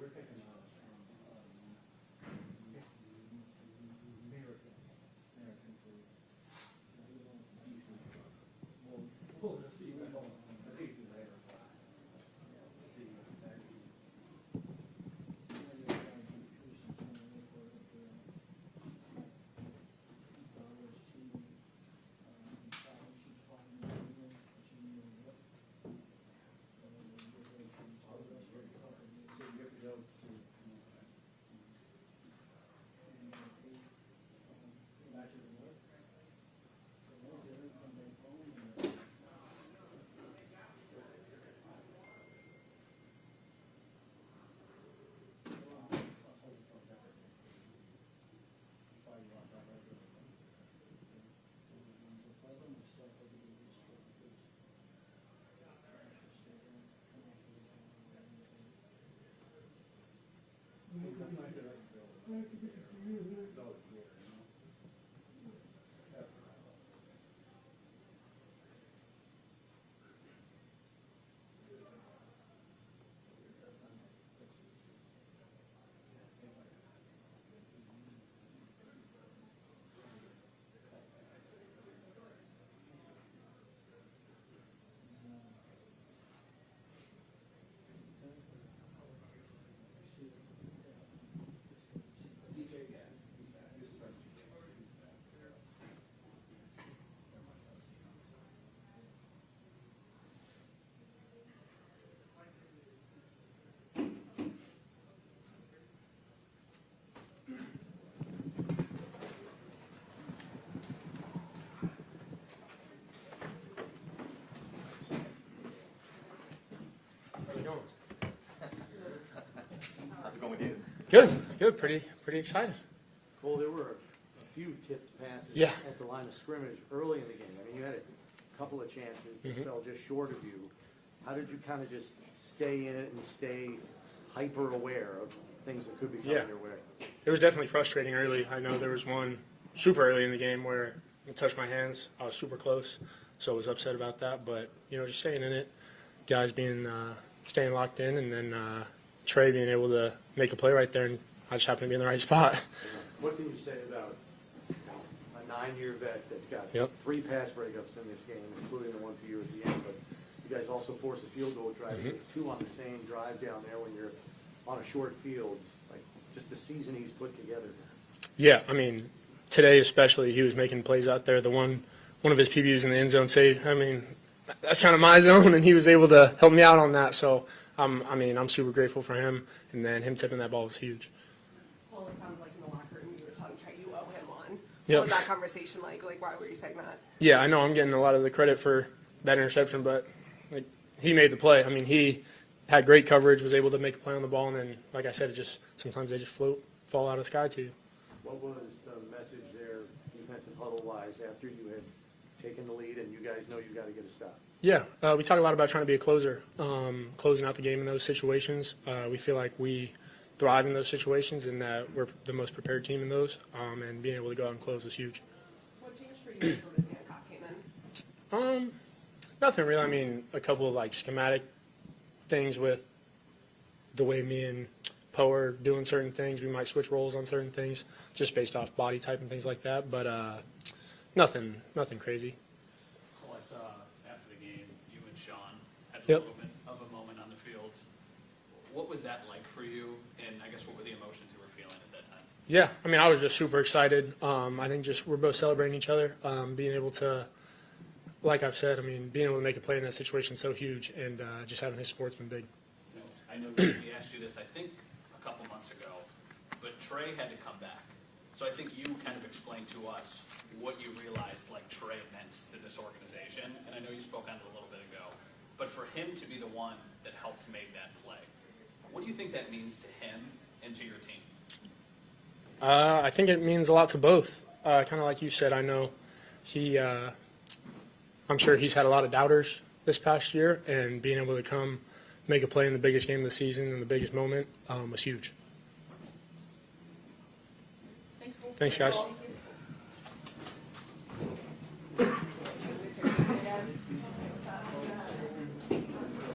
we're picking American food. We'll just see. I think you later. See. How's it going with you? Good. Pretty excited. Well, there were a few tipped passes at the line of scrimmage early in the game. I mean, you had a couple of chances that fell just short of you. How did you kind of just stay in it and stay hyper aware of things that could be coming your way? It was definitely frustrating early. I know there was one super early in the game where it touched my hands. I was super close, so I was upset about that. But, just staying in it, guys staying locked in, and then Trey being able to make a play right there, and I just happened to be in the right spot. What can you say about a 9-year vet that's got 3 pass breakups in this game, including the one to you at the end? But you guys also forced a field goal drive. You have 2 on the same drive down there when you're on a short field. Like, just the season he's put together. Yeah, I mean, today especially, he was making plays out there. The one of his PBUs in the end zone that's kind of my zone, and he was able to help me out on that. So, I'm super grateful for him, and then him tipping that ball was huge. Well, it sounds like in the locker room you were telling Trey you owe him one. Yep. What was that conversation like? Like, why were you saying that? Yeah, I know I'm getting a lot of the credit for that interception, but he made the play. I mean, he had great coverage, was able to make a play on the ball, and then, like I said, sometimes they just fall out of the sky to you. What was the message there, defensive huddle-wise, after you had taken the lead and you guys know you got to get a stop? Yeah, we talk a lot about trying to be a closer, closing out the game in those situations. We feel like we thrive in those situations and that we're the most prepared team in those, and being able to go out and close was huge. What changed for you when Hancock came in? Nothing really. I mean, a couple of schematic things with the way me and Poe are doing certain things. We might switch roles on certain things just based off body type and things like that, but nothing crazy. Well, I saw after the game, you and Sean had a Yep. little bit of a moment on the field. What was that like for you, and I guess what were the emotions you were feeling at that time? Yeah, I mean, I was just super excited. I think we're both celebrating each other, being able to, like I've said, being able to make a play in that situation is so huge, and just having his support's been big. I know we asked you this, I think, a couple months ago, but Trey had to come back. So I think you kind of explained to us what you realized Trey meant to this organization, and I know you spoke on it a little bit ago, but for him to be the one that helped make that play, what do you think that means to him and to your team? I think it means a lot to both. Kind of like you said, I know I'm sure he's had a lot of doubters this past year, and being able to come make a play in the biggest game of the season and the biggest moment was huge. Thanks, Thanks, guys.